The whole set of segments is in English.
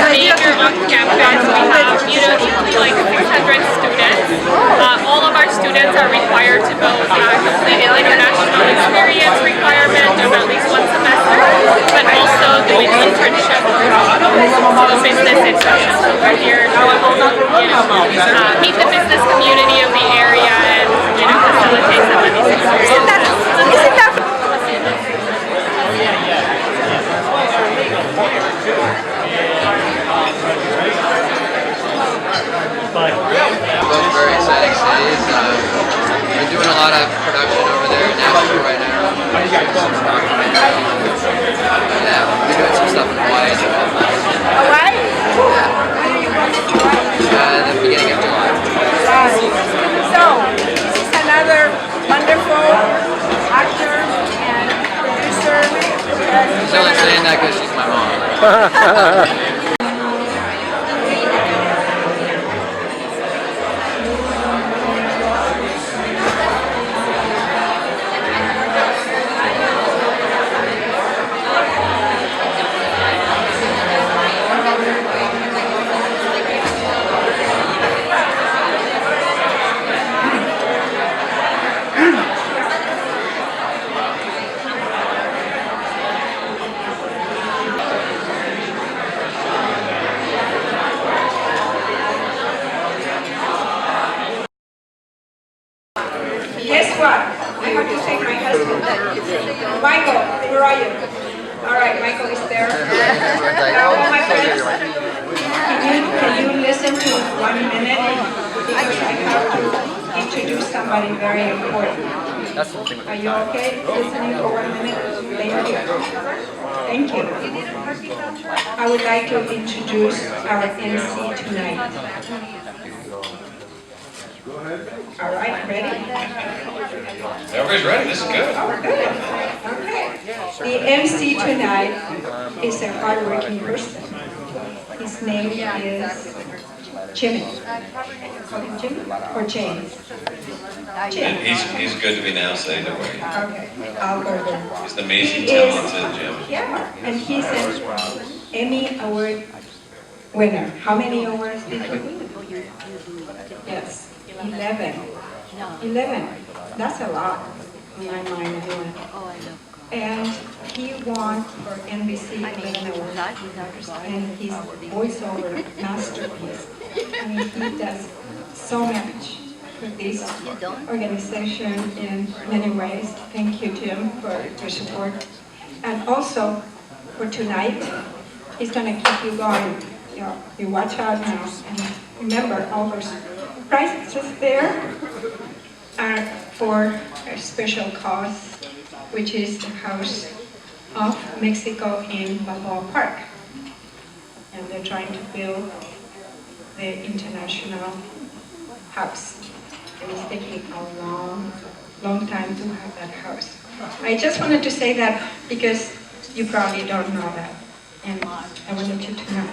major on campus. We have, usually like 600 students. All of our students are required to both complete an international experience requirement of at least one semester, but also doing internship to business instruction. So we're here to meet the business community of the area and facilitate some of these experiences. Both very exciting cities. We're doing a lot of production over there in Nashville right now. Yeah, we're doing some stuff in Hawaii. Hawaii? Yeah. The beginning of July. So, this is another wonderful actor and producer. She's only saying that because she's my mom. Guess what? I have to take my husband. Michael, where are you? All right, Michael is there. Now, all my friends, can you listen to 1 minute? Because I have to introduce somebody very important. Are you okay listening for 1 minute? Thank you. Thank you. I would like to introduce our MC tonight. All right, ready? Everybody's ready. This is good. Okay. The MC tonight is a hardworking person. His name is Jimmy. Call him Jimmy or James? Jim. He's good to be now, say either way. Okay, I'll go there. He's an amazing, talented Jim. Yeah, and he's an Emmy Award winner. How many awards did he win? Yes. 11. 11. That's a lot in my mind. And he won for NBC 11 awards. And his voiceover masterpiece. I mean, he does so much for this organization in many ways. Thank you, Jim, for your support. And also, for tonight, he's going to keep you going. You watch out now. And remember, all those prizes there are for a special cause, which is the House of Mexico in Balboa Park. And they're trying to build the international house. It is taking a long time to have that house. I just wanted to say that because you probably don't know that. And I wanted you to know.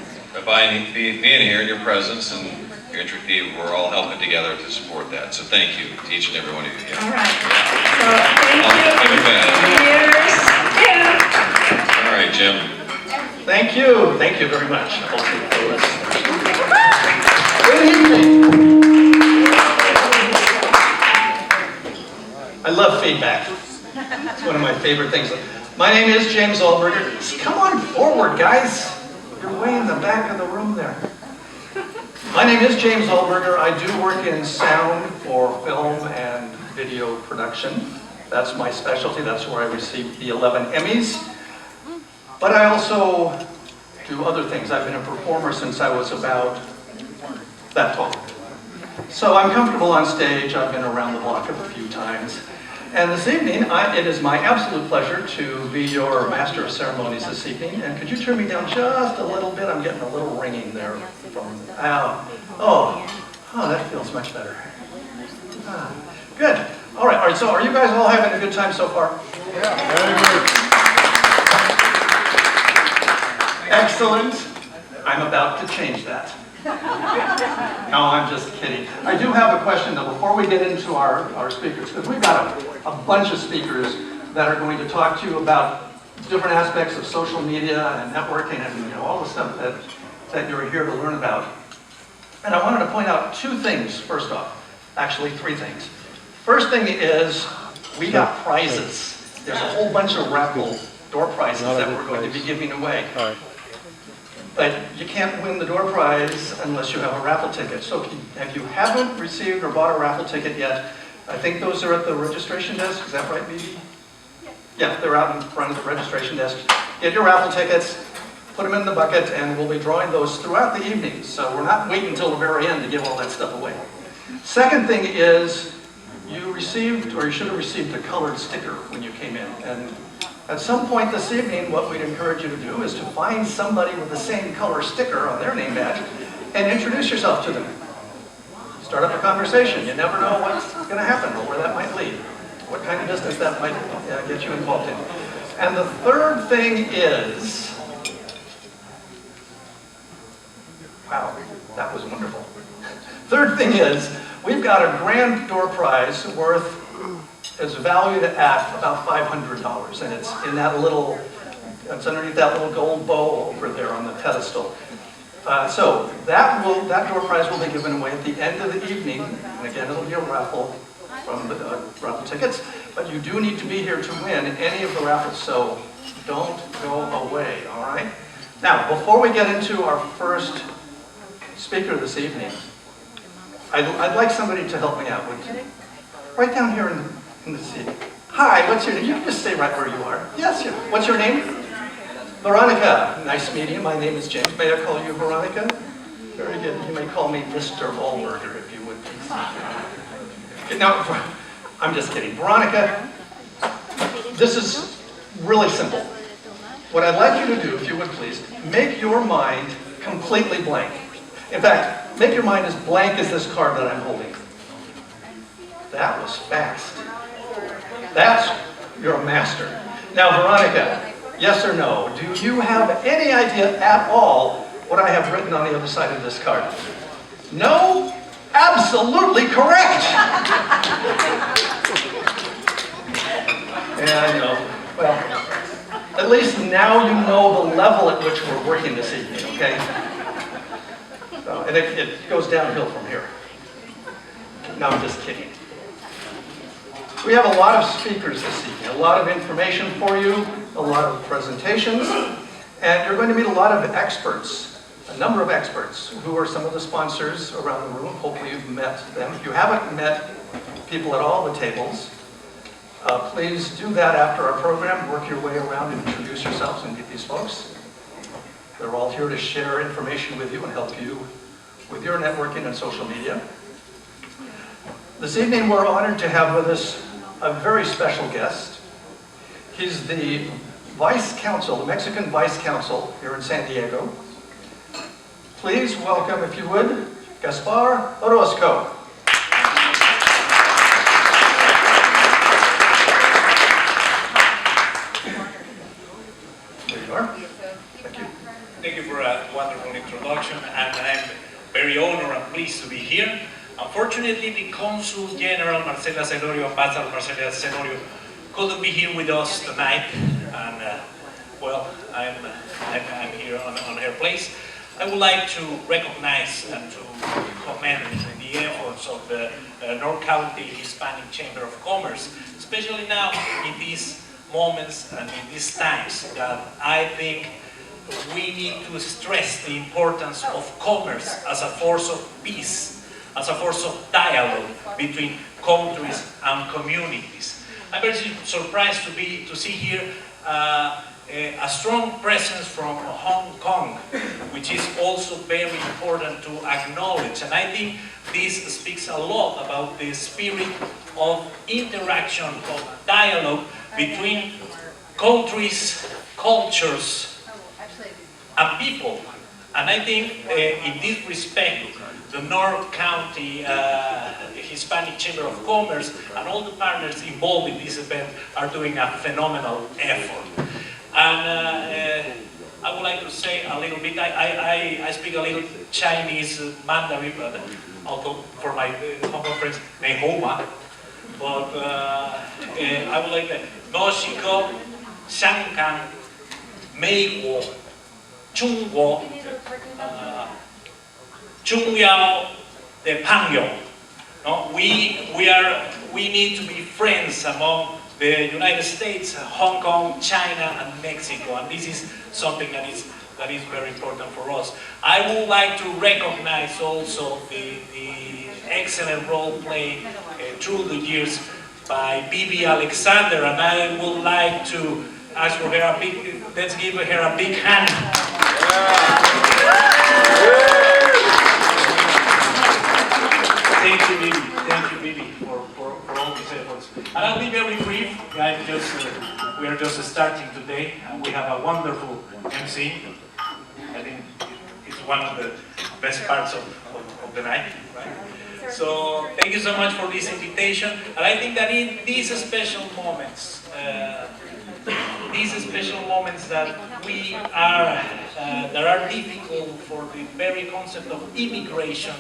By being here in your presence and your entry, we're all helping together to support that. So thank you to each and every one of you. All right. So thank you. All right, Jim. Thank you. Thank you very much. Good evening. I love feedback. It's one of my favorite things. My name is James Altberger. Come on forward, guys. You're way in the back of the room there. My name is James Altberger. I do work in sound for film and video production. That's my specialty. That's where I received the 11 Emmys. But I also do other things. I've been a performer since I was about that tall. So I'm comfortable on stage. I've been around the block a few times. And this evening, it is my absolute pleasure to be your master of ceremonies this evening. And could you turn me down just a little bit? I'm getting a little ringing there from, that feels much better. Good. All right, so are you guys all having a good time so far? Yeah. Very good. Excellent. I'm about to change that. No, I'm just kidding. I do have a question though before we get into our speakers, because we've got a bunch of speakers that are going to talk to you about different aspects of social media and networking and all the stuff that that you're here to learn about. And I wanted to point out two things first off. Actually, three things. First thing is, we got prizes. There's a whole bunch of raffle door prizes that we're going to be giving away. But you can't win the door prize unless you have a raffle ticket. So if you haven't received or bought a raffle ticket yet, I think those are at the registration desk. Is that right, Bibi? Yeah, they're out in front of the registration desk. Get your raffle tickets, put them in the bucket, and we'll be drawing those throughout the evening. So we're not waiting until the very end to give all that stuff away. Second thing is, you received, or you should have received, a colored sticker when you came in. And at some point this evening, what we'd encourage you to do is to find somebody with the same color sticker on their name badge and introduce yourself to them. Start up a conversation. You never know what's going to happen or where that might lead, what kind of business that might get you involved in. And the third thing is, wow, that was wonderful. Third thing is, we've got a grand door prize worth, is valued at about $500, and it's in that little, it's underneath that little gold bow over there on the pedestal. So that door prize will be given away at the end of the evening, and again it'll be a raffle from the raffle tickets, but you do need to be here to win any of the raffles, so don't go away, all right? Now, before we get into our first speaker this evening, I'd like somebody to help me out. Right down here in the seat. Hi, what's your name? You can just stay right where you are. Yes, yeah. What's your name? Veronica. Nice meeting you. My name is James. May I call you Veronica? Very good. You may call me Mr. Wahlberger if you would please. Now, I'm just kidding. Veronica, this is really simple. What I'd like you to do, if you would please, make your mind completely blank. In fact, make your mind as blank as this card that I'm holding. That was fast. You're a master. Now, Veronica, yes or no, do you have any idea at all what I have written on the other side of this card? No? Absolutely correct! Yeah, I know. Well, at least now you know the level at which we're working this evening, okay? And it goes downhill from here. No, I'm just kidding. We have a lot of speakers this evening, a lot of information for you, a lot of presentations, and you're going to meet a lot of experts, a number of experts, who are some of the sponsors around the room. Hopefully you've met them. If you haven't met people at all the tables, please do that after our program. Work your way around and introduce yourselves and meet these folks. They're all here to share information with you and help you with your networking and social media. This evening we're honored to have with us a very special guest. He's the Vice Consul, the Mexican Vice Consul here in San Diego. Please welcome, if you would, Gaspar Orozco. There you are. Thank you. Thank you for a wonderful introduction, and I'm very honored and pleased to be here. Unfortunately, the Consul General Marcela Celorio, Ambassador Marcela Celorio, couldn't be here with us tonight, and well, I'm here on her place. I would like to recognize and to commend the efforts of the North County Hispanic Chamber of Commerce, especially now in these moments and in these times that I think we need to stress the importance of commerce as a force of peace, as a force of dialogue between countries and communities. I'm very surprised to see here a strong presence from Hong Kong, which is also very important to acknowledge. And I think this speaks a lot about the spirit of interaction, of dialogue between countries, cultures, and people. And I think in this respect, the North County Hispanic Chamber of Commerce and all the partners involved in this event are doing a phenomenal effort. And I would like to say a little bit, I speak a little Chinese Mandarin, but although for my Hong Kong friends, Nei Hou Ma. But I would like to, 我是个香港美国中国中药的朋友。No? We need to be friends among the United States, Hong Kong, China, and Mexico, and this is something that is very important for us. I would like to recognize also the excellent role played through the years by Bibi Alexander, and I would like to ask for her a big, let's give her a big hand. Thank you, Bibi, for all these efforts. And I'll be very brief. We are just starting today, and we have a wonderful MC. I think it's one of the best parts of the night, right? So thank you so much for this invitation. And I think that in these special moments that we are, that are difficult for the very concept of immigration,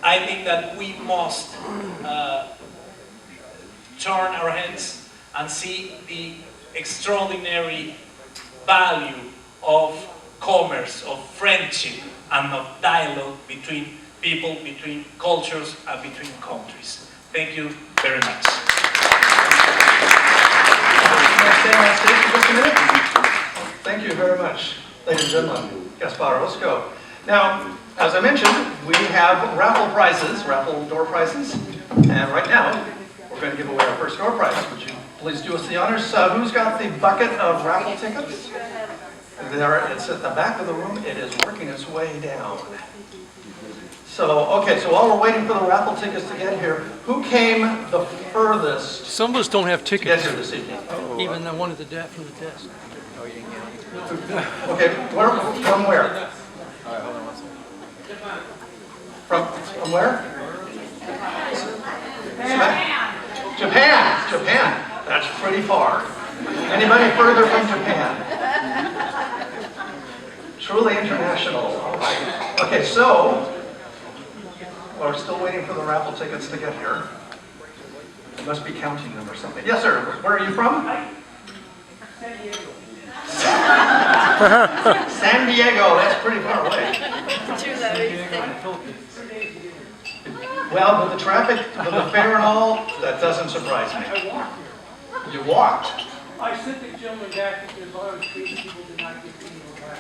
I think that we must turn our heads and see the extraordinary value of commerce, of friendship, and of dialogue between people, between cultures, and between countries. Thank you very much. Thank you very much, ladies and gentlemen. Gaspar Orozco. Now, as I mentioned, we have raffle prizes, raffle door prizes, and right now we're going to give away our first door prize. Would you please do us the honors? Who's got the bucket of raffle tickets? There, it's at the back of the room. It is working its way down. So, okay, so while we're waiting for the raffle tickets to get here, who came the furthest? Some of us don't have Get tickets. here this evening. Even the one at the desk from the desk. Okay, from where? From where? Japan. That's pretty far. Anybody further from Japan? Truly international. All right. Okay, so we're still waiting for the raffle tickets to get here. You must be counting them or something. Yes, sir. Where are you from? San Diego. San Diego. That's pretty far away. Well, with the traffic, with the fare and all, that doesn't surprise me. I walked. You walked. I sent the gentleman back because all the people did not get to go back.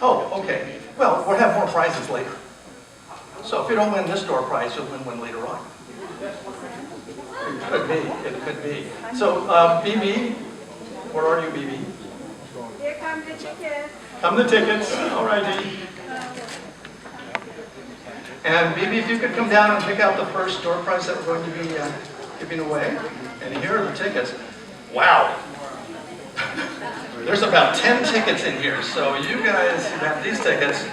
Oh, okay. Well, we'll have more prizes later. So if you don't win this door prize, you'll win one later on. It could be. It could be. So, BB, where are you, BB? Here come the tickets. Come the tickets. All righty. And BB, if you could come down and pick out the first door prize that we're going to be giving away. And here are the tickets. Wow. There's about 10 tickets in here. So you guys who have these tickets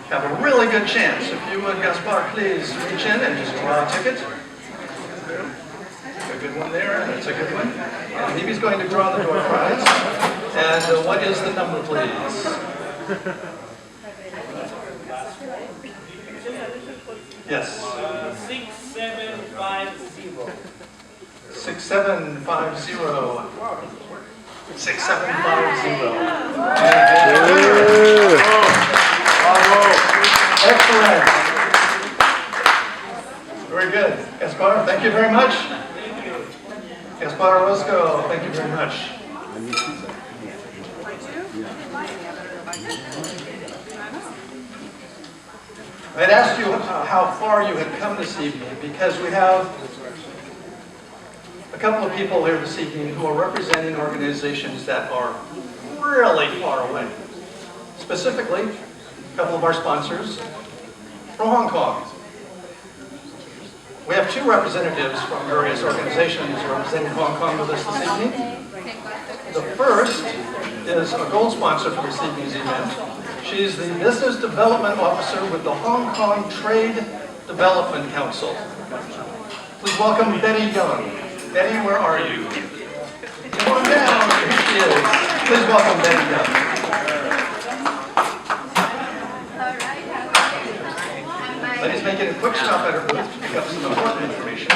have a really good chance. If you would, Gaspar, please reach in and just draw a ticket. A good one there. That's a good one. And BB's going to draw the door prize. And what is the number, please? Yes. 6750. 6750. 6750. Excellent. Very good. Gaspar, thank you very much. Gaspar Orozco, thank you very much. I'd asked you how far you had come this evening because we have a couple of people here this evening who are representing organizations that are really far away. Specifically, a couple of our sponsors from Hong Kong. We have two representatives from various organizations representing Hong Kong with us this evening. The first is a gold sponsor for this evening's event. She's the Business Development Officer with the Hong Kong Trade Development Council. Please welcome Betty Young. Betty, where are you? Come on down. Here she is. Please welcome Betty Young. Betty's making a quick stop at her booth to pick up some important information.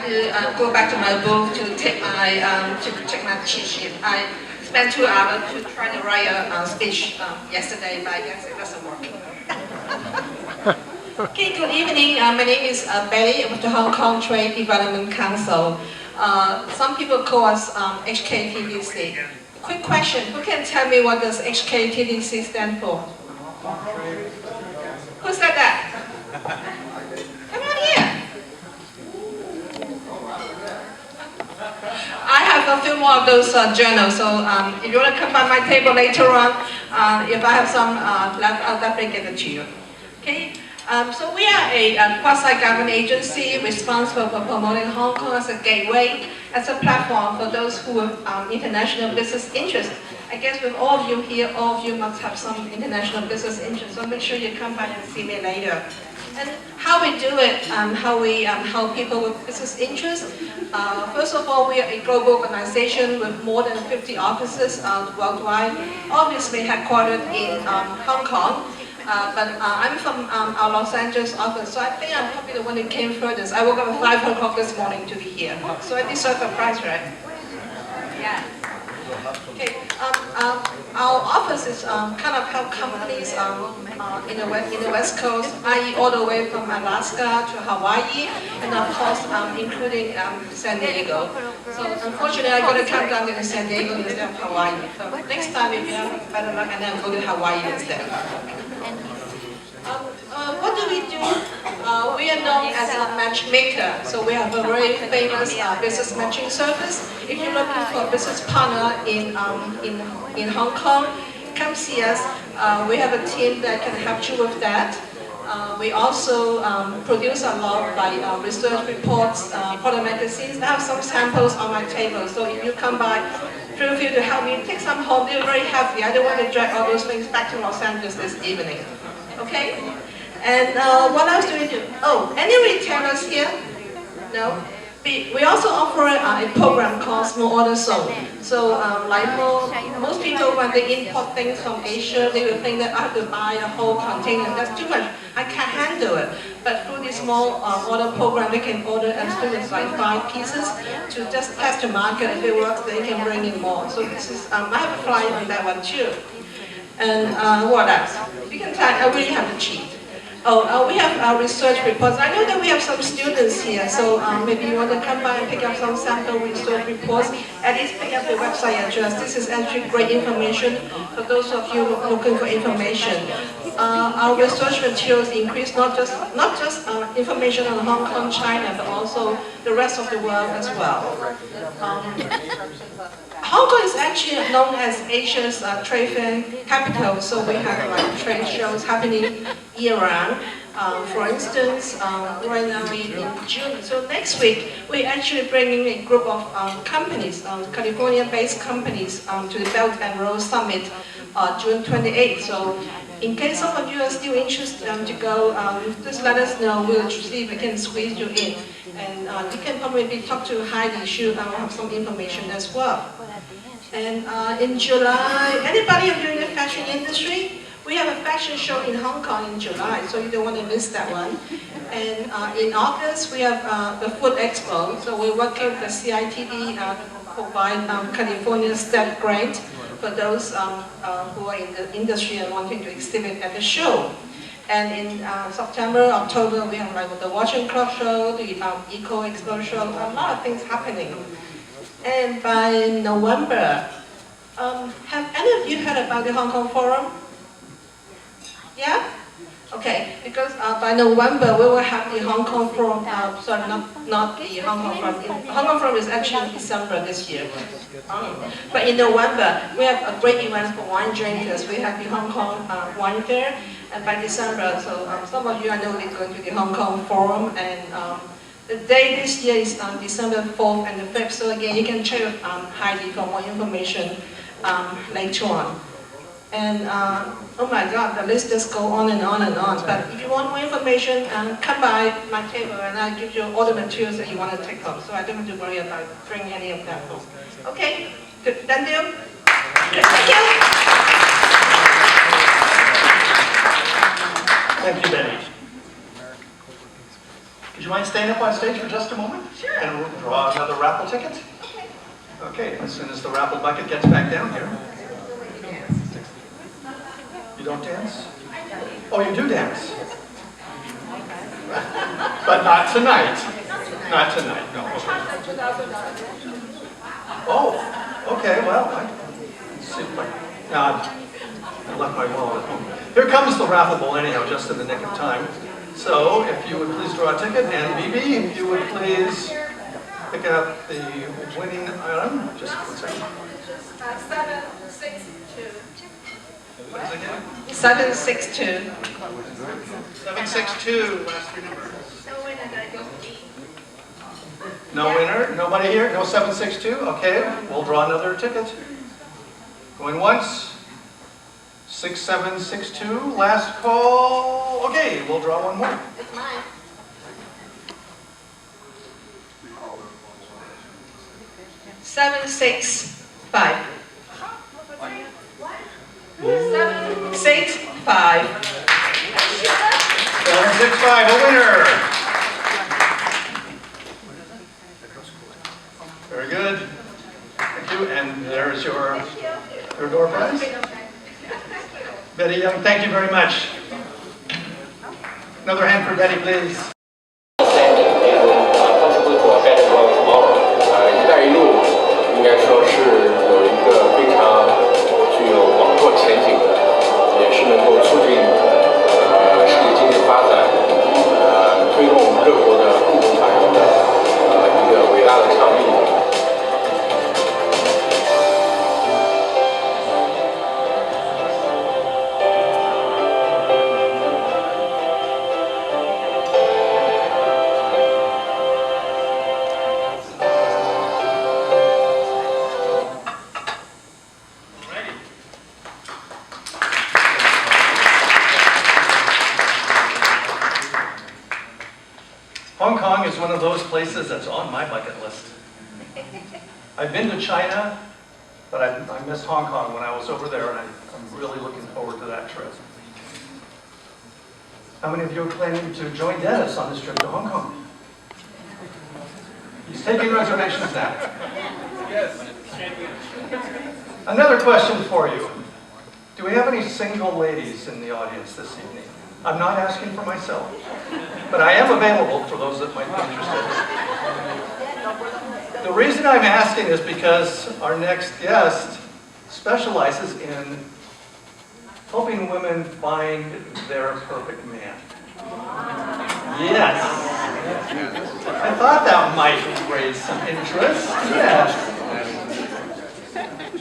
to go back to my booth to take my cheat sheet. I spent 2 hours to try to write a speech yesterday, but I guess it doesn't work. Okay, good evening. My name is Betty of the Hong Kong Trade Development Council. Some people call us HKTDC. Quick question, who can tell me what does HKTDC stand for? Who said that? Come on here. I have a few more of those journals, so if you want to come by my table later on, if I have some left, I'll definitely give it to you. Okay? So we are a quasi-government agency responsible for promoting Hong Kong as a gateway, as a platform for those who have international business interests. I guess with all of you here, all of you must have some international business interests, so make sure you come by and see me later. And how we do it, how we help people with business interests. First of all, we are a global organization with more than 50 offices worldwide, obviously headquartered in Hong Kong. But I'm from our Los Angeles office, so I think I'm probably the one who came furthest. I woke up at 5 o'clock this morning to be here, so I deserve a prize, right? Yeah. Okay. Our office is kind of help companies in the West Coast, i.e. all the way from Alaska to Hawaii, and of course including San Diego. So unfortunately, I got to come down to San Diego instead of Hawaii. So next time, if you have better luck, and then go to Hawaii instead. What do we do? We are known as a matchmaker, so we have a very famous business matching service. If you're looking for a business partner in Hong Kong, come see us. We have a team that can help you with that. We also produce a lot of research reports, product magazines. I have some samples on my table, so if you come by, feel free to help me take some home. They're very heavy. I don't want to drag all those things back to Los Angeles this evening. Okay? And what else do we do? Oh, any retailers here? No? We also offer a program called Small Order Zone. So like most people, when they import things from Asia, they will think that I have to buy a whole container. That's too much. I can't handle it. But through this small order program, they can order as few as like 5 pieces to just test the market. If it works, they can bring in more. So this is, I have a flyer on that one too. And what else? You can tell, I really have to cheat. Oh, we have our research reports. I know that we have some students here, so maybe you want to come by and pick up some sample research reports. At least pick up the website address. This is actually great information for those of you looking for information. Our research materials increase not just information on Hong Kong, China, but also the rest of the world as well. Hong Kong is actually known as Asia's trade fair capital, so we have like trade shows happening year-round. For instance, right now in June, so next week, we're actually bringing a group of companies, California-based companies, to the Belt and Road Summit, June 28th. So in case some of you are still interested to go, just let us know. We'll see if we can squeeze you in. And you can probably talk to Heidi. She'll have some information as well. And in July, anybody of you in the fashion industry? We have a fashion show in Hong Kong in July, so you don't want to miss that one. And in August, we have the Food Expo. So we're working with the CITD to provide California STEP grant for those who are in the industry and wanting to exhibit at the show. And in September, October, we have like the Watch and Clock show, the Eco Expo show, a lot of things happening. And by November, have any of you heard about the Hong Kong Forum? Yeah? Okay, because by November we will have the Hong Kong Forum, sorry, not the Hong Kong Forum. Hong Kong Forum is actually in December this year. But in November, we have a great event for wine drinkers. We have the Hong Kong Wine Fair, and by December, so some of you I know they're going to the Hong Kong Forum, and the day this year is December 4th and the 5th, so again, you can check with Heidi for more information later on. And oh my God, the list just go on and on and on. But if you want more information, come by my table and I'll give you all the materials that you want to take home. So I don't have to worry about bringing any of that home. Okay, good. Thank you. Thank you. Thank you, Betty. Could you mind staying up on stage for just a moment? Sure. And we'll draw another raffle ticket? Okay, as soon as the raffle bucket gets back down here. You don't dance? Oh, you do dance? But not tonight. Not tonight, no. Oh, okay, well, let's see if I left my wallet at home. Here comes the raffle bowl anyhow, just in the nick of time. So, if you would please draw a ticket, and BB, if you would please pick out the winning item. Just 1 second. 762. What is it again? 762. 762, last three numbers. No winner? Nobody here? No 762? Okay, we'll draw another ticket. Going once. 6762, last call. Okay, we'll draw one more. It's mine. 765. 765. 765, a winner. Very good. Thank you. And there's your door prize. Betty Young, thank you very much. Another hand for Betty, please. 它是不是做 better world tomorrow？ 一带一路应该说是有一个非常具有广阔前景的，也是能够促进世界经济发展，推动各国的共同繁荣的一个伟大的倡议。 Hong Kong is one of those places that's on my bucket list. I've been to China, but I missed Hong Kong when I was over there, and I'm really looking forward to that trip. How many of you are planning to join Dennis on this trip to Hong Kong? He's taking reservations now. Yes. Another question for you. Do we have any single ladies in the audience this evening? I'm not asking for myself, but I am available for those that might be interested. The reason I'm asking is because our next guest specializes in helping women find their perfect man. Yes. I thought that might raise some interest. Yes.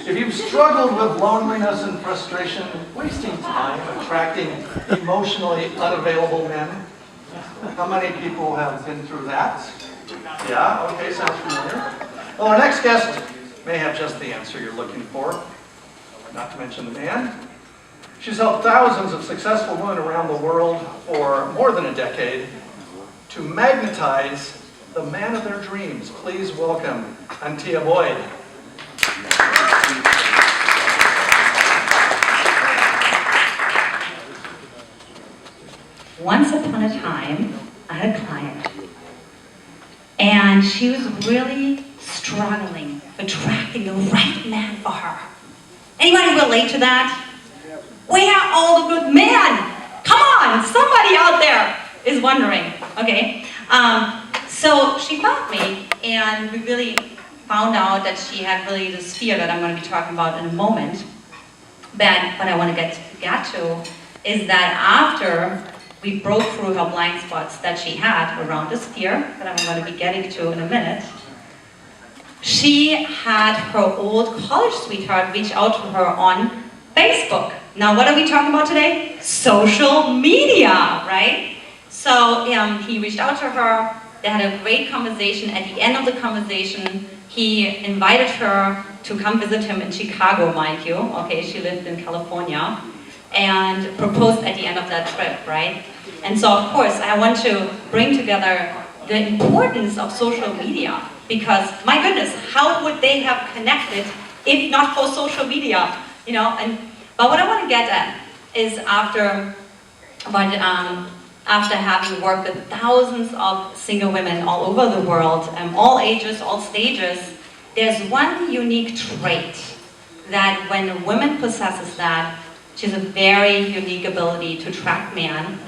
If you've struggled with loneliness and frustration, wasting time attracting emotionally unavailable men, how many people have been through that? Yeah, okay, sounds familiar. Well, our next guest may have just the answer you're looking for, not to mention the man. She's helped thousands of successful women around the world for more than a decade to magnetize the man of their dreams. Please welcome Antia Boyd. Once upon a time, I had a client, and she was really struggling, attracting the right man for her. Anybody relate to that? Where are all the good men? Come on, somebody out there is wondering, okay? So she found me, and we really found out that she had really this fear that I'm going to be talking about in a moment. But what I want to get to is that after we broke through her blind spots that she had around this fear, that I'm going to be getting to in a minute, she had her old college sweetheart reach out to her on Facebook. Now, what are we talking about today? Social media, right? So he reached out to her. They had a great conversation. At the end of the conversation, he invited her to come visit him in Chicago, mind you. Okay, she lived in California. And proposed at the end of that trip, right? And so, of course, I want to bring together the importance of social media, because, my goodness, how would they have connected if not for social media, you know? But what I want to get at is after about after having worked with thousands of single women all over the world, all ages, all stages, there's one unique trait that when a woman possesses that, she has a very unique ability to attract men.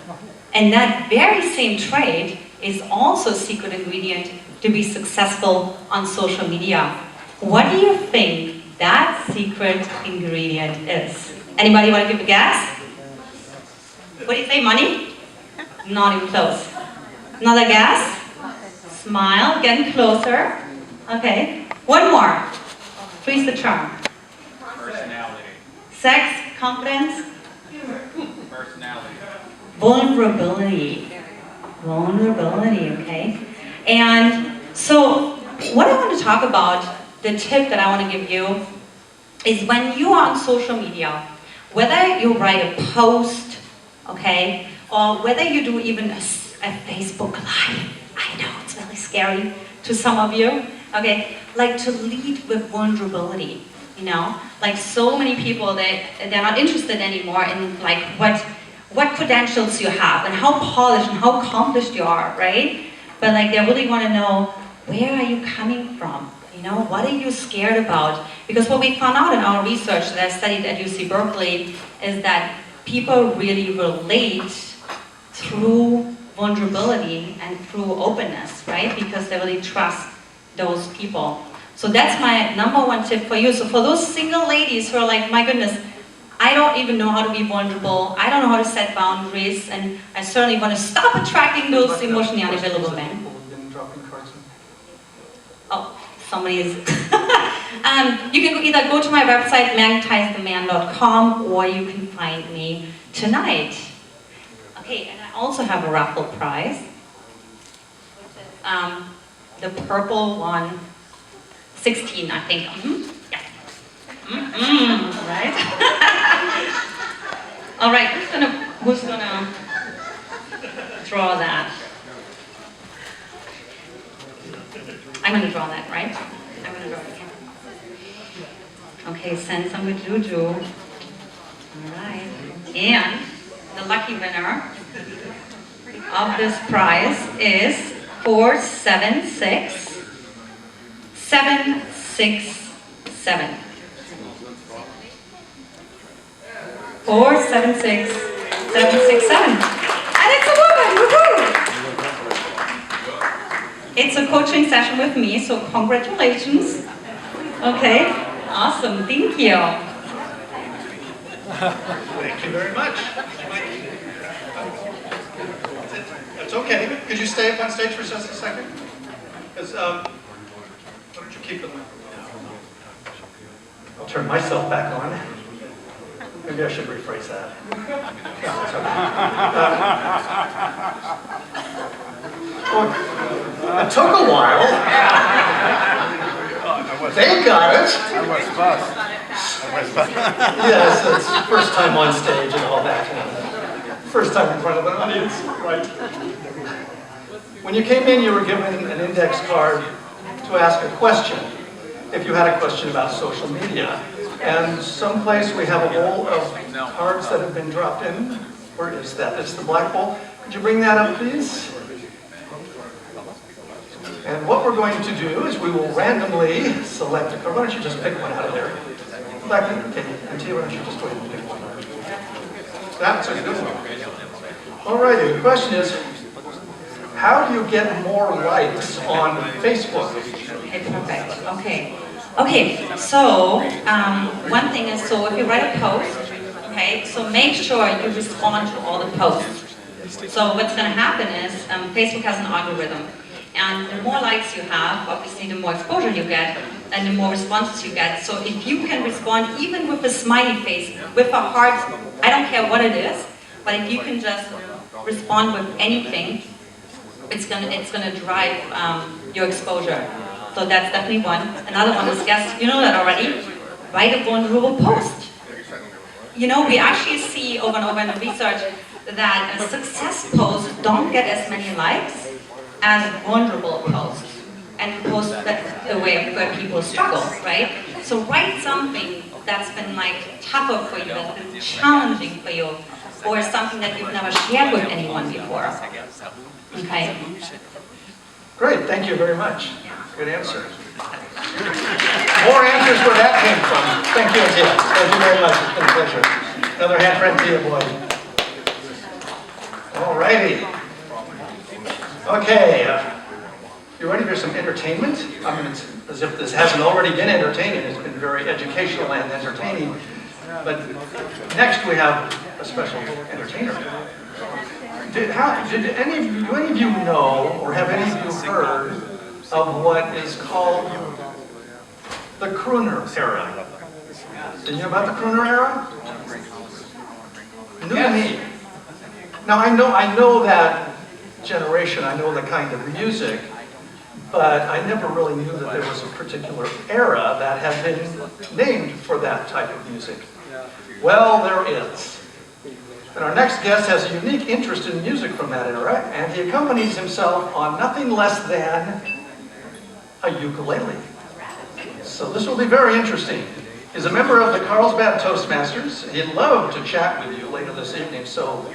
And that very same trait is also a secret ingredient to be successful on social media. What do you think that secret ingredient is? Anybody want to give a guess? What do you say, money? Not even close. Another guess? Smile, getting closer. Okay. One more. Three's the charm. Personality. Sex, confidence, Personality. vulnerability. Vulnerability, okay? And so what I want to talk about, the tip that I want to give you, is when you are on social media, whether you write a post, okay, or whether you do even a Facebook Live, I know it's really scary to some of you, okay, like to lead with vulnerability, you know, like so many people, they're not interested anymore in like what credentials you have and how polished and how accomplished you are, right? But like they really want to know, where are you coming from? You know, what are you scared about? Because what we found out in our research that I studied at UC Berkeley is that people really relate through vulnerability and through openness, right? Because they really trust those people. So that's my number one tip for you. So for those single ladies who are like, my goodness, I don't even know how to be vulnerable, I don't know how to set boundaries, and I certainly want to stop attracting those emotionally unavailable men. Oh, somebody is... you can either go to my website, magnetizetheman.com, or you can find me tonight. Okay, and I also have a raffle prize. The purple one, 16, I think. Yeah. Right? All right, who's gonna draw that? I'm gonna draw that, right? I'm gonna draw it. Okay, send some with Juju. All right. And the lucky winner of this prize is 476-767. 476-767. And it's a woman! Woohoo! It's a coaching session with me, so congratulations. Okay, awesome, thank you. Thank you very much. It's okay. Could you stay up on stage for just a second? Because, why don't you keep it? I'll turn myself back on. Maybe I should rephrase that. No, it's okay. It took a while. They got it. Yes, it's first time on stage and all that. First time in front of an audience, right? When you came in, you were given an index card to ask a question. If you had a question about social media. And someplace we have a bowl of cards that have been dropped in. Where is that? It's the black bowl. Could you bring that up, please? And what we're going to do is we will randomly select a card. Why don't you just pick one out of there? Back in, okay, and Tia, why don't you just go ahead and pick one? That's a good one. All righty, the question is, how do you get more likes on Facebook? Okay, perfect. Okay. Okay, so one thing is, so if you write a post, okay, so make sure you respond to all the posts. So what's going to happen is Facebook has an algorithm, and the more likes you have, obviously the more exposure you get, and the more responses you get. So if you can respond even with a smiley face, with a heart, I don't care what it is, but if you can just respond with anything, it's gonna drive your exposure. So that's definitely one. Another one is, guess, you know that already, write a vulnerable post. You know, we actually see over and over in the research that a success posts don't get as many likes as vulnerable posts and posts that where people struggle, right? So write something that's been like tougher for you, that's been challenging for you, or something that you've never shared with anyone before. Okay? Great, thank you very much. Good answer. More answers where that came from. Thank you, Tia. Thank you very much. It's been a pleasure. Another hand for Tia, boy. All righty. Okay, you ready for some entertainment? I mean, it's as if this hasn't already been entertaining. It's been very educational and entertaining. But next we have a special entertainer. Do any of you know, or have any of you heard of what is called the crooner era? Did you know about the crooner era? New to me. Now I know that generation, I know the kind of music, but I never really knew that there was a particular era that had been named for that type of music. Well, there is. And our next guest has a unique interest in music from that era, and he accompanies himself on nothing less than a ukulele. So this will be very interesting. He's a member of the Carlsbad Toastmasters. He'd love to chat with you later this evening, so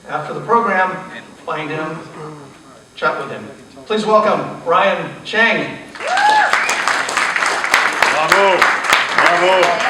after the program, find him, chat with him. Please welcome Ryan Chang. Bravo! Bravo!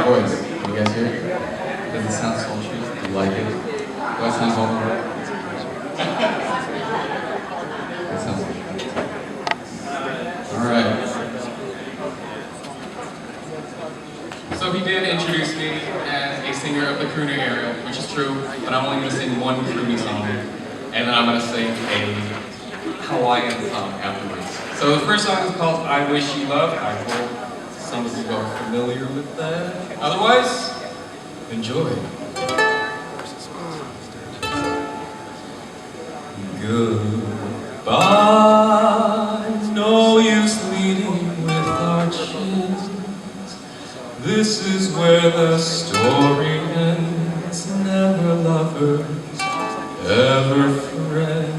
Voice. Can you guys hear it? Does it sound sultry? Do you like it? Do I sound vulnerable? It sounds good. Alright. So he did introduce me as a singer of the crooner era, which is true, but I'm only going to sing one crooner song, and then I'm going to sing a Hawaiian song afterwards. So the first song is called I Wish You Love. I hope some of you are familiar with that. Otherwise, enjoy. Goodbye, no use leading with our chins. This is where the story ends. Never lovers, ever friends.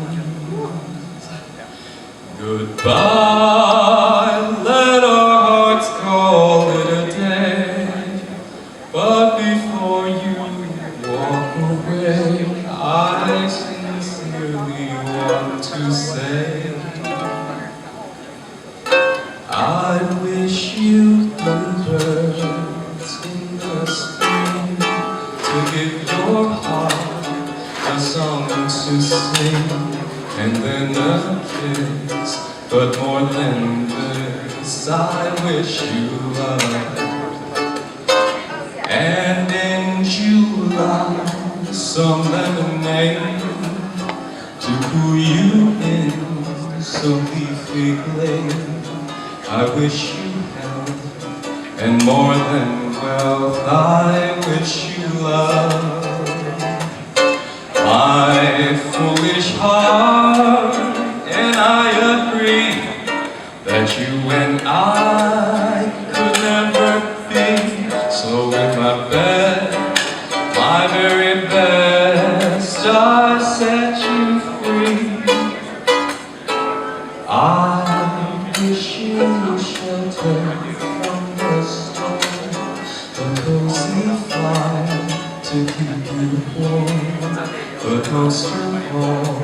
Goodbye, let our hearts call it a day. But before you walk away, I sincerely want to say, I wish you bluebirds in the spring to give your heart a song to sing, and then a kiss, but more than this, I wish you love. And in July, some lemonade to cool you in some leafy glade. I wish you health, and more than wealth, I wish you love. My foolish heart and I agree that you and I could never be. So with my best, my very best, I set you free. I wish you shelter from the storm, a cozy fire to keep you warm, but most of all,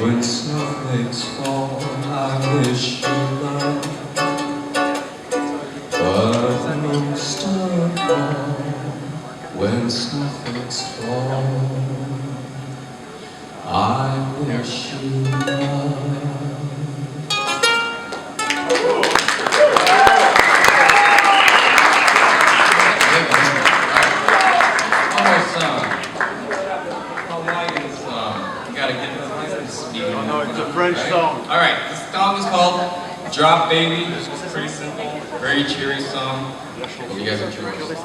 when snowflakes fall, I wish you love. But most of all, when snowflakes fall, I wish you love. Drop Baby, it's pretty simple, very cheery song. Hope you guys enjoy it.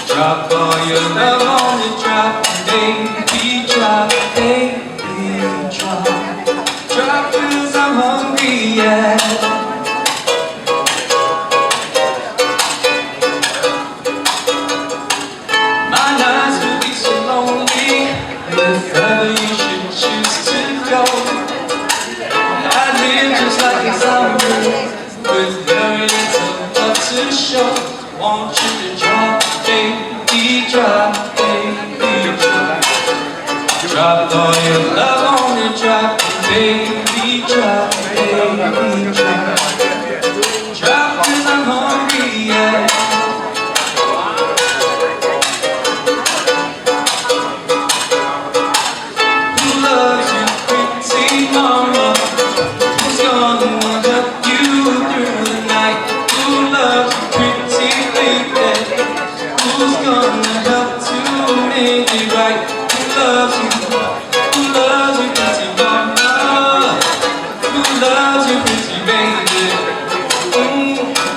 Drop all your love on the drop, baby, drop, baby, drop. Drop 'cause I'm hungry, yeah. My nights will be so lonely if ever you should choose to go. I live just like a zombie with very little love to show. Want you to drop, baby, drop, baby, drop. Drop all your love on the drop, baby, drop, baby, drop. Drop 'cause I'm hungry, yeah. Who loves you, pretty mama? Who's gonna help you through the night? Who loves you, pretty baby? Who's gonna help to make it right? Who loves you? Who loves you, pretty mama? Who loves you, pretty baby?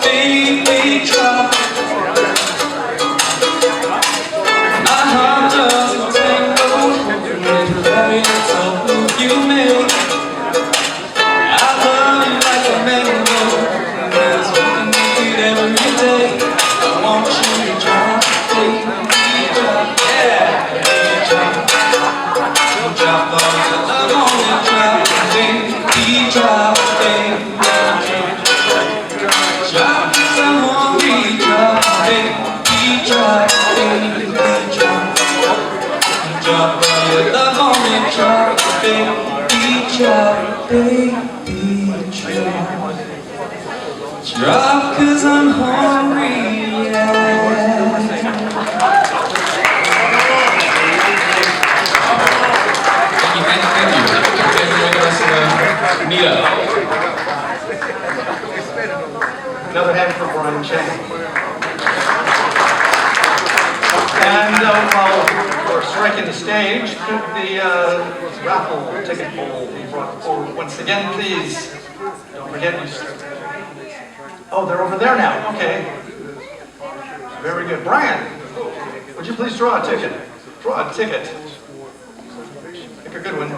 Baby, drop. My heart doesn't tango with every little move you make. I love you like a mango, 'cause we can make it every day. I want you to drop, baby, drop, yeah, baby, drop. Drop all your love on the drop, baby, drop, baby, drop. Drop 'cause I'm hungry, drop, baby, drop, baby, drop. Drop all your love on the drop, baby, drop, baby, drop. Drop 'cause I'm hungry, yeah. Thank you. Meet up. Another hand for Brian Chang. And while we're striking the stage, could the raffle ticket bowl be brought forward once again, please? Don't forget you. Oh, they're over there now. Okay. Very good. Brian, would you please draw a ticket? Draw a ticket. Pick a good one.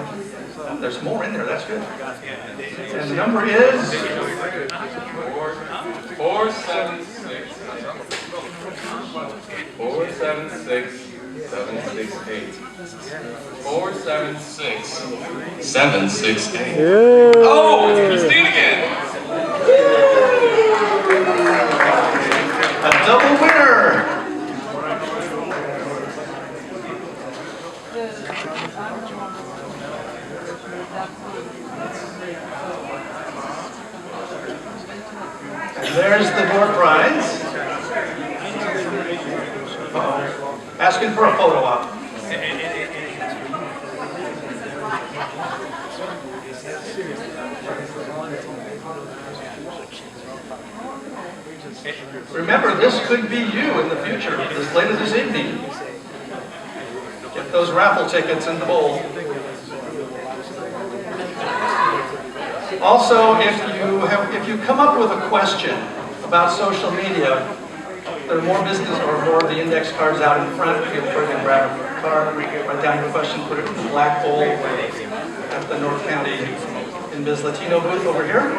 Oh, there's more in there. That's good. And the number is 476 476 768 476 768. Oh, it's Christine again. a double winner. And there's the door prize. Uh-oh. Asking for a photo op. Remember, this could be you in the future, this later this evening. Get those raffle tickets in the bowl. Also, if you come up with a question about social media, there are more business or more of the index cards out in front. Feel free to grab a card, write down your question, put it in the black bowl at the North County Inviz Latino booth over here.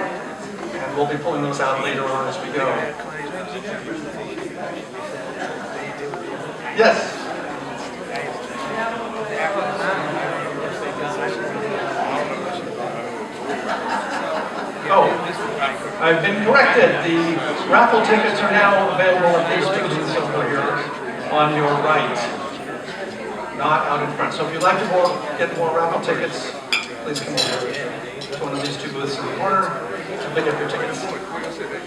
And we'll be pulling those out later on as we go. Yes? Oh, I've been corrected. The raffle tickets are now available at these booths over here on your right, not out in front. So if you'd like to get more raffle tickets, please come over to one of these two booths in the corner to pick up your tickets.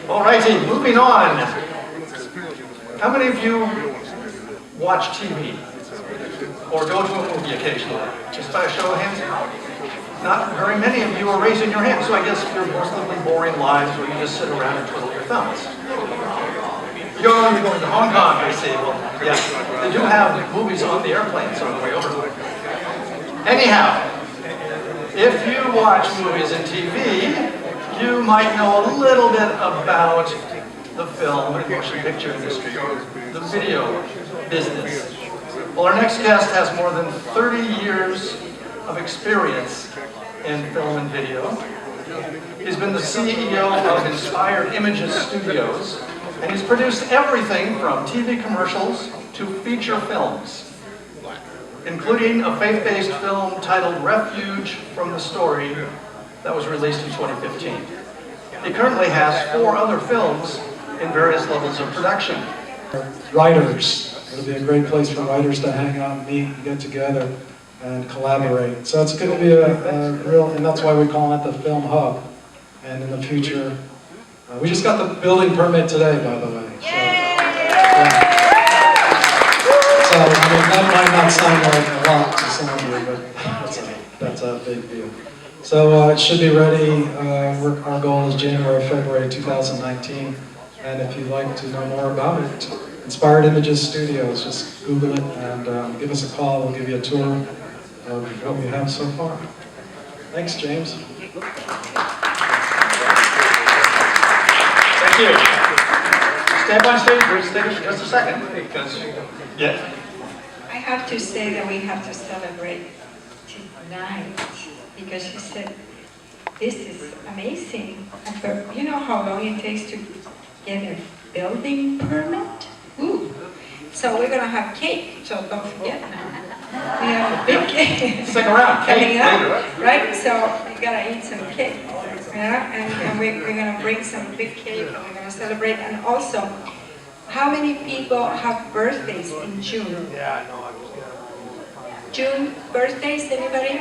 All righty, moving on. How many of you watch TV or go to a movie occasionally? Just by a show of hands? Not very many of you are raising your hands, so I guess you're mostly boring lives where you just sit around and twiddle your thumbs. You're going to Hong Kong, I see. Well, yes, they do have movies on the airplanes on the way over. Anyhow, if you watch movies and TV, you might know a little bit about the film and motion picture industry, the video business. Well, our next guest has more than 30 years of experience in film and video. He's been the CEO of Inspired Images Studios, and he's produced everything from TV commercials to feature films, including a faith-based film titled Refuge from the Story that was released in 2015. He currently has 4 other films in various levels of production. Writers. It'll be a great place for writers to hang out, meet, and get together and collaborate. So it's going to be a real, and that's why we call it the Film Hub. And in the future, we just got the building permit today, by the way. So, yeah. So I mean, that might not sound like a lot to some of you, but that's a big deal. So it should be ready. Our goal is January, February 2019. And if you'd like to know more about it, Inspired Images Studios, just Google it and give us a call. We'll give you a tour of what we have so far. Thanks, James. Thank you. Step on stage for just a second, because, yeah. I have to say that we have to celebrate tonight, because she said, this is amazing. But you know how long it takes to get a building permit? Ooh. So we're going to have cake, so don't forget now. We have a big cake. Stick around, cake coming up, right? So you got to eat some cake. Yeah? And we're going to bring some big cake, and we're going to celebrate. And also, how many people have birthdays in June? Yeah, I know. I was gonna... June birthdays, anybody?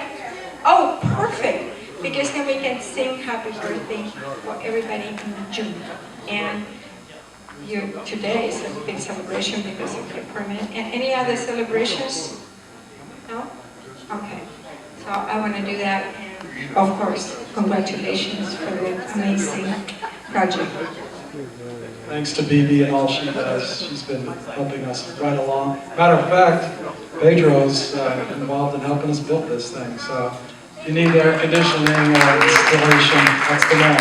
Oh, perfect! Because then we can sing happy birthday for everybody in June. And today is a big celebration because of your permit. And any other celebrations? No? Okay. So I want to do that. And of course, congratulations for the amazing project. Thanks to BB and all she does. She's been helping us right along. Matter of fact, Pedro's involved in helping us build this thing. So if you need air conditioning or installation, that's the man.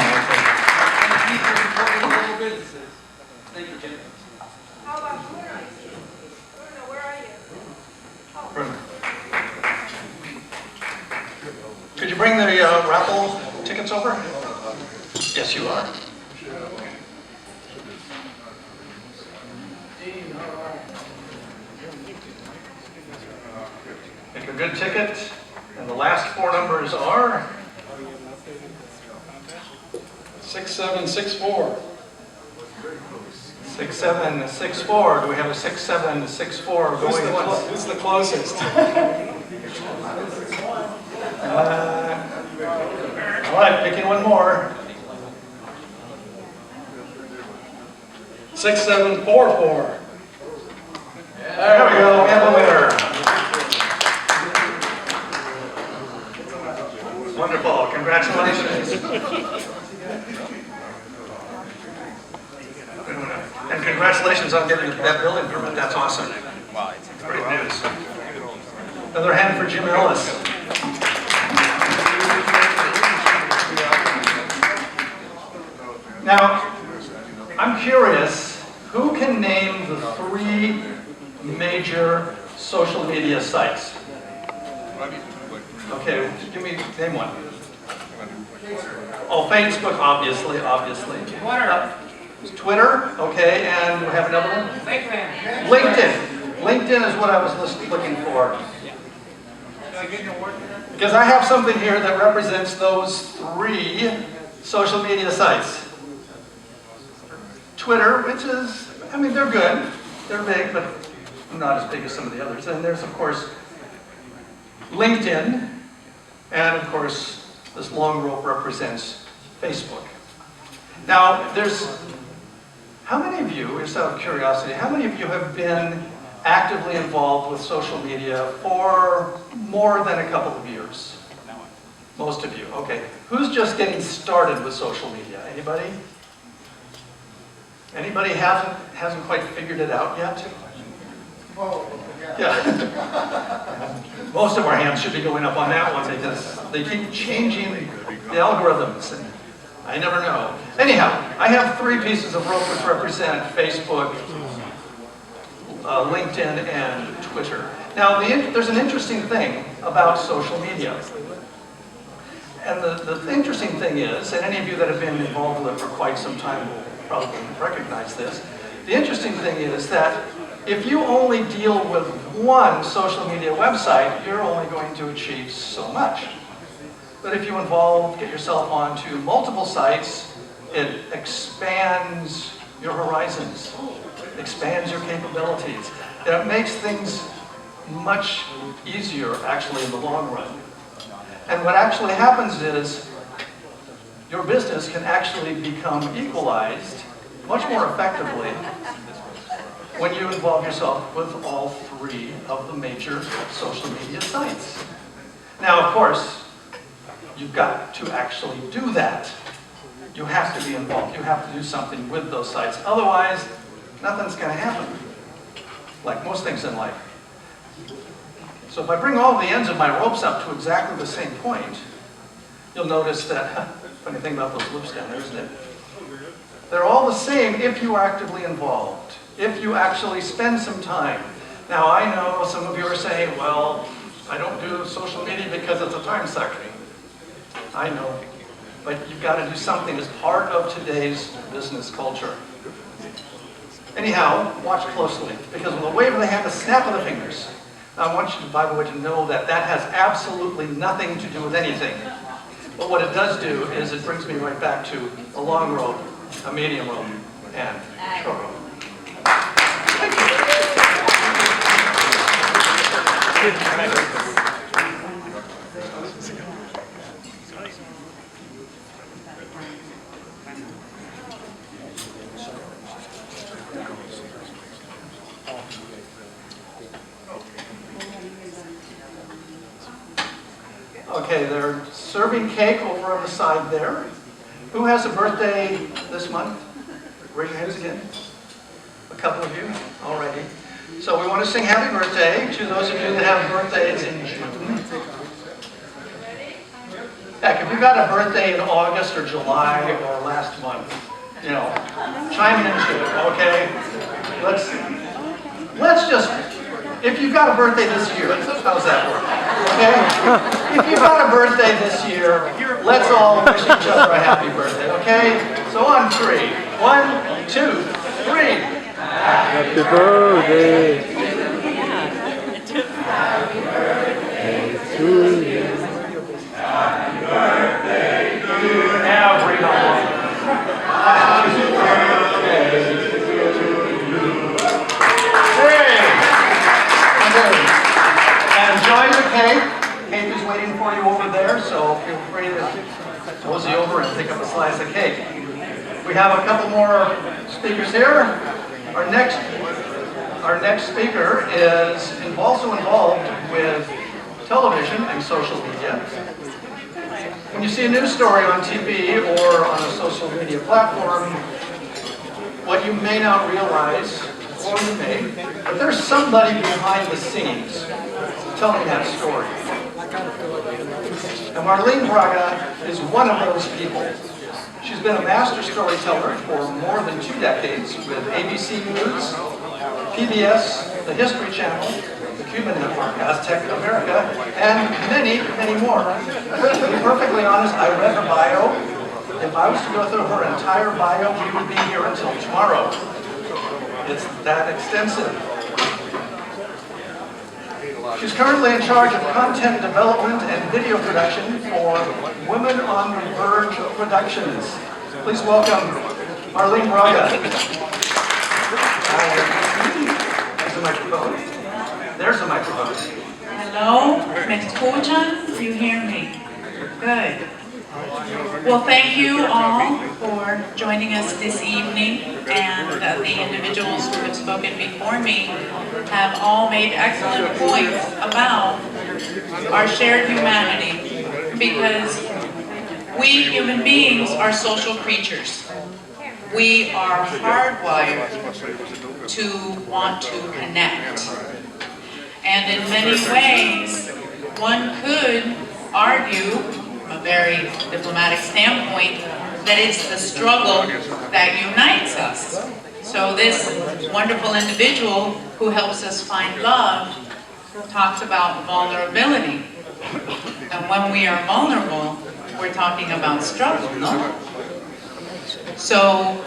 Could you bring the raffle tickets over? Yes, you are. Pick a good ticket, and the last 4 numbers are 6764. 6764. Do we have a 6764 going once? Who's the closest? All right, picking one more. 6744. There we go, we have a winner. Wonderful, congratulations. And congratulations on getting that building permit, that's awesome. Great news. Another hand for Jim Ellis. Now, I'm curious, who can name the 3 major social media sites? Okay, name one. Oh, Facebook, obviously. Twitter, okay, and we have another one? LinkedIn. LinkedIn is what I was looking for. Because I have something here that represents those 3 social media sites. Twitter, which is, I mean, they're good. They're big, but not as big as some of the others. And there's, of course, LinkedIn. And of course, this long rope represents Facebook. Now, how many of you, just out of curiosity, how many of you have been actively involved with social media for more than a couple of years? Most of you, okay. Who's just getting started with social media? Anybody? Anybody hasn't quite figured it out yet? Yeah. Most of our hands should be going up on that one because they keep changing the algorithms and I never know. Anyhow, I have 3 pieces of rope which represent Facebook, LinkedIn, and Twitter. Now, there's an interesting thing about social media. And the interesting thing is, and any of you that have been involved with it for quite some time will probably recognize this, the interesting thing is that if you only deal with one social media website, you're only going to achieve so much. But if you get yourself onto multiple sites, it expands your horizons, expands your capabilities. It makes things much easier, actually, in the long run. And what actually happens is your business can actually become equalized much more effectively when you involve yourself with all 3 of the major social media sites. Now, of course, you've got to actually do that. You have to be involved. You have to do something with those sites. Otherwise, nothing's going to happen, like most things in life. So if I bring all the ends of my ropes up to exactly the same point, you'll notice that, funny thing about those loops down there, isn't it? They're all the same if you are actively involved, if you actually spend some time. Now, I know some of you are saying, well, I don't do social media because it's a time sucker. I know, but you've got to do something as part of today's business culture. Anyhow, watch closely, because with a wave of the hand, a snap of the fingers, I want you, by the way, to know that that has absolutely nothing to do with anything. But what it does do is it brings me right back to a long rope, a medium rope, and a short rope. Thank you. Okay, they're serving cake over on the side there. Who has a birthday this month? Raise your hands again. A couple of you? Alrighty. So we want to sing happy birthday to those of you that have birthdays in June. Heck, if you got a birthday in August or July or last month, you know, chime into it, okay? Let's just, if you've got a birthday this year, how's that work? Okay? If you've got a birthday this year, let's all wish each other a happy birthday, okay? So on 3. 1, 2, 3. Happy birthday to you. Happy birthday to everyone. Happy birthday to you. Hey! Enjoy the cake. Cake is waiting for you over there, so feel free to mosey over and pick up a slice of cake. We have a couple more speakers here. Our next speaker is also involved with television and social media. When you see a news story on TV or on a social media platform, what you may not realize, or you may, but there's somebody behind the scenes telling that story. And Marlene Braga is one of those people. She's been a master storyteller for more than 2 decades with ABC News, PBS, the History Channel, the Cuban Network, Aztec America, and many, many more. To be perfectly honest, I read her bio. If I was to go through her entire bio, we would be here until tomorrow. It's that extensive. She's currently in charge of content development and video production for Women on the Verge Productions. Please welcome Marlene Braga. There's a microphone. There's a microphone. Hello? ¿Me escuchan? You hear me? Good. Well, thank you all for joining us this evening, and the individuals who have spoken before me have all made excellent points about our shared humanity, because we human beings are social creatures. We are hardwired to want to connect. And in many ways, one could argue, from a very diplomatic standpoint, that it's the struggle that unites us. So this wonderful individual who helps us find love talks about vulnerability. And when we are vulnerable, we're talking about struggle, no? So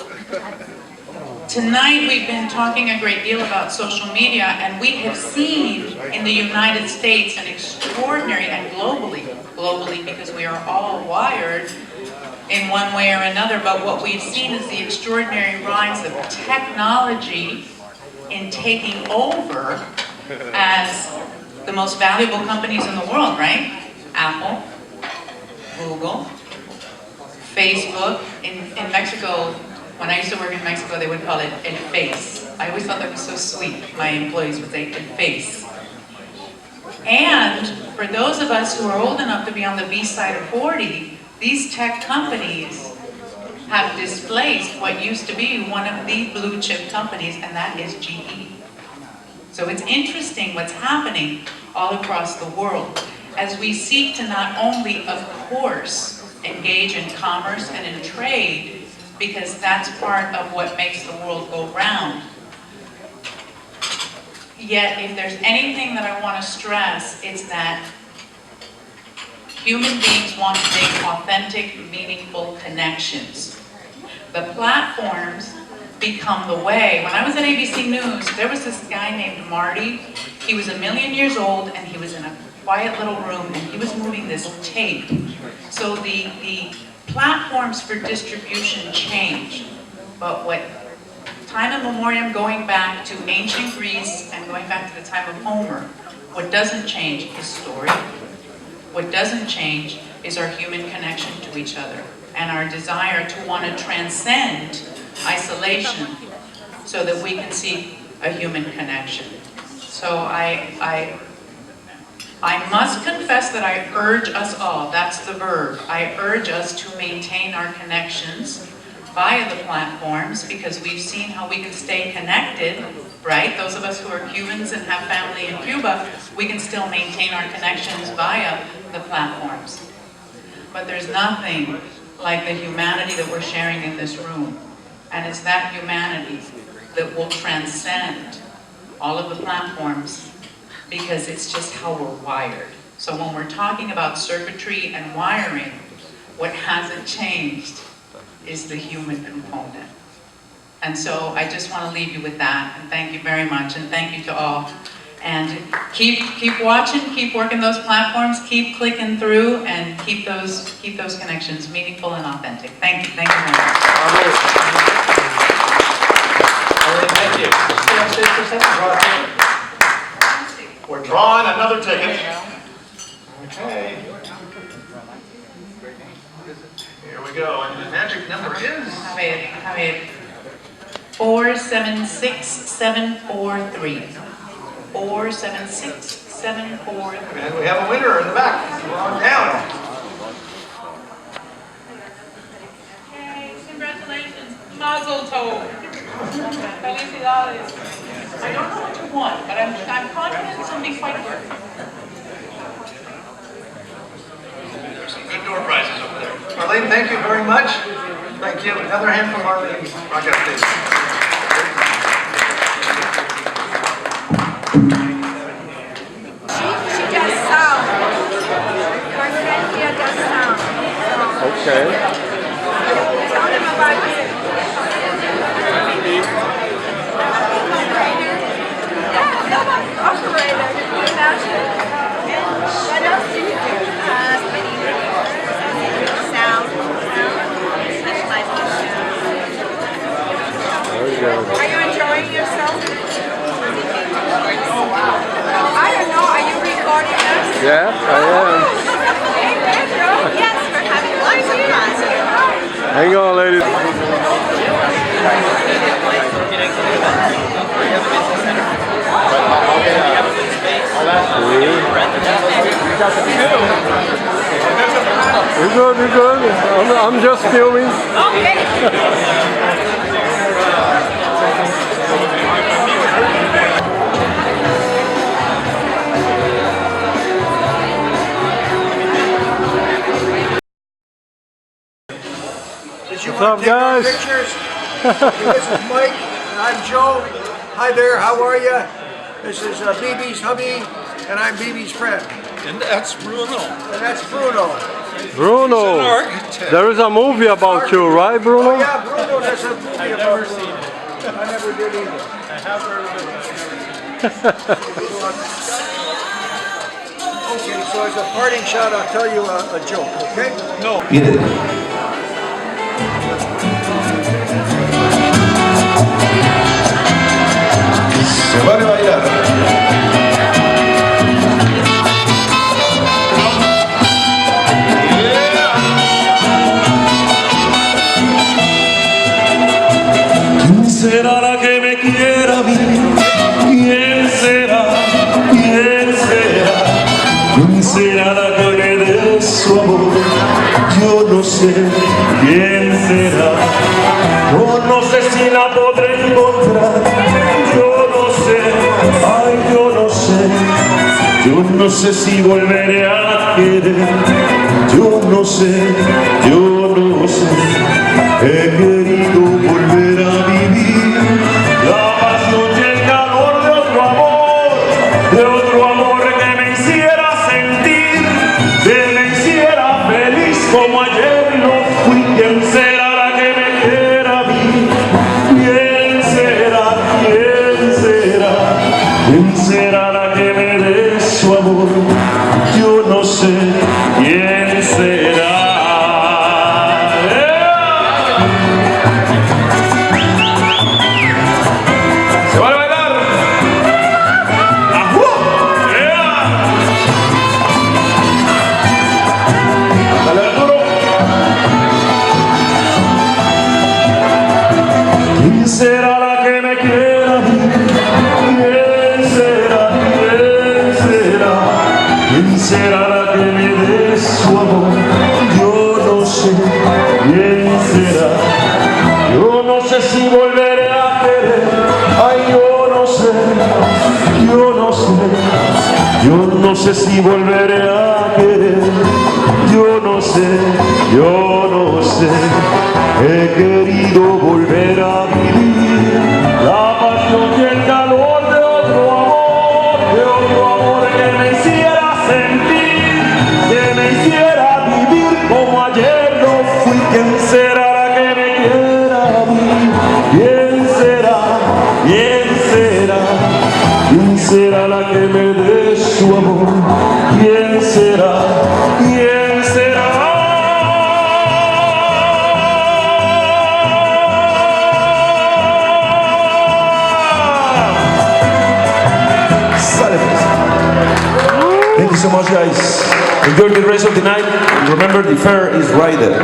tonight we've been talking a great deal about social media, and we have seen in the United States an extraordinary, and globally because we are all wired in one way or another, but what we've seen is the extraordinary rise of technology in taking over as the most valuable companies in the world, right? Apple, Google, Facebook. In Mexico, when I used to work in Mexico, they would call it el face. I always thought that was so sweet. My employees would say el face. And for those of us who are old enough to be on the B side of 40, these tech companies have displaced what used to be one of the blue chip companies, and that is GE. So it's interesting what's happening all across the world as we seek to not only, of course, engage in commerce and in trade, because that's part of what makes the world go round. Yet, if there's anything that I want to stress, it's that human beings want to make authentic, meaningful connections. The platforms become the way. When I was at ABC News, there was this guy named Marty. He was 1,000,000 years old, and he was in a quiet little room, and he was moving this tape. So the platforms for distribution changed, but what time immemorial, going back to ancient Greece and going back to the time of Homer, what doesn't change is story. What doesn't change is our human connection to each other and our desire to want to transcend isolation so that we can seek a human connection. So I must confess that I urge us all, that's the verb, I urge us to maintain our connections via the platforms, because we've seen how we can stay connected, right? Those of us who are Cubans and have family in Cuba, we can still maintain our connections via the platforms. But there's nothing like the humanity that we're sharing in this room. And it's that humanity that will transcend all of the platforms, because it's just how we're wired. So when we're talking about circuitry and wiring, what hasn't changed is the human component. And so I just want to leave you with that, and thank you very much, and thank you to all. And keep watching, keep working those platforms, keep clicking through, and keep those connections meaningful and authentic. Thank you very much. Thank you. We're drawing another ticket. Okay. Here we go, and the magic number is? A ver. 476743. 476743. And we have a winner in the back. We're on down. Yay, congratulations. Mazel tov. Felicidades. I don't know what you want, but I'm confident something quite good. There's some good door prizes over there. Arlene, thank you very much. Thank you. Another hand from Arlene. I got this. She does sound. My friend here does sound. Okay. Tell them about you. Operator. What else do you do? Sound. There you go. Are you enjoying yourself? I don't know. Are you recording? Hang on, ladies. You're good, you're good. I'm just filming. What's up, guys? Pictures? This is Mike, and I'm Joe. Hi there, how are you? This is BB's hubby, and I'm BB's friend. And that's Bruno. And that's Bruno. Bruno, there is a movie about you, right, Bruno? Oh yeah, Bruno, there's a movie about Bruno. I never did either. I have heard of it. Okay, so as a parting shot, I'll tell you a joke, okay? No. Se vale bailar. ¿Quién será la que me quiera a mí? ¿Quién será? ¿Quién será? ¿Quién será la que me dé su amor? Yo no sé quién será. Yo no sé si la podré encontrar. Yo no sé, ay, yo no sé. Yo no sé si volveré a querer. Yo no sé, yo no sé. He querido volver a vivir la pasión y el calor de otro amor que me hiciera sentir, que me hiciera feliz como ayer lo fui. ¿Quién será la que me quiera a mí? ¿Quién será? ¿Quién será? ¿Quién será la que me dé su amor? Yo no sé quién será. ¿Quién será la que me quiera a mí? ¿Quién será? ¿Quién será? ¿Quién será la que me dé su amor? Yo no sé quién será. Yo no sé si volveré a querer. Ay, yo no sé. Yo no sé. Yo no sé si volveré a querer. Yo no sé. Yo no sé. He querido volver a vivir la pasión y el calor de otro amor que me hiciera sentir, que me hiciera vivir como ayer lo fui. ¿Quién será la que me quiera a mí? ¿Quién será? ¿Quién será? ¿Quién será la que me dé su amor? ¿Quién será? ¿Quién será? Thank you so much, guys. Enjoy the rest of the night. Remember, the fair is right there.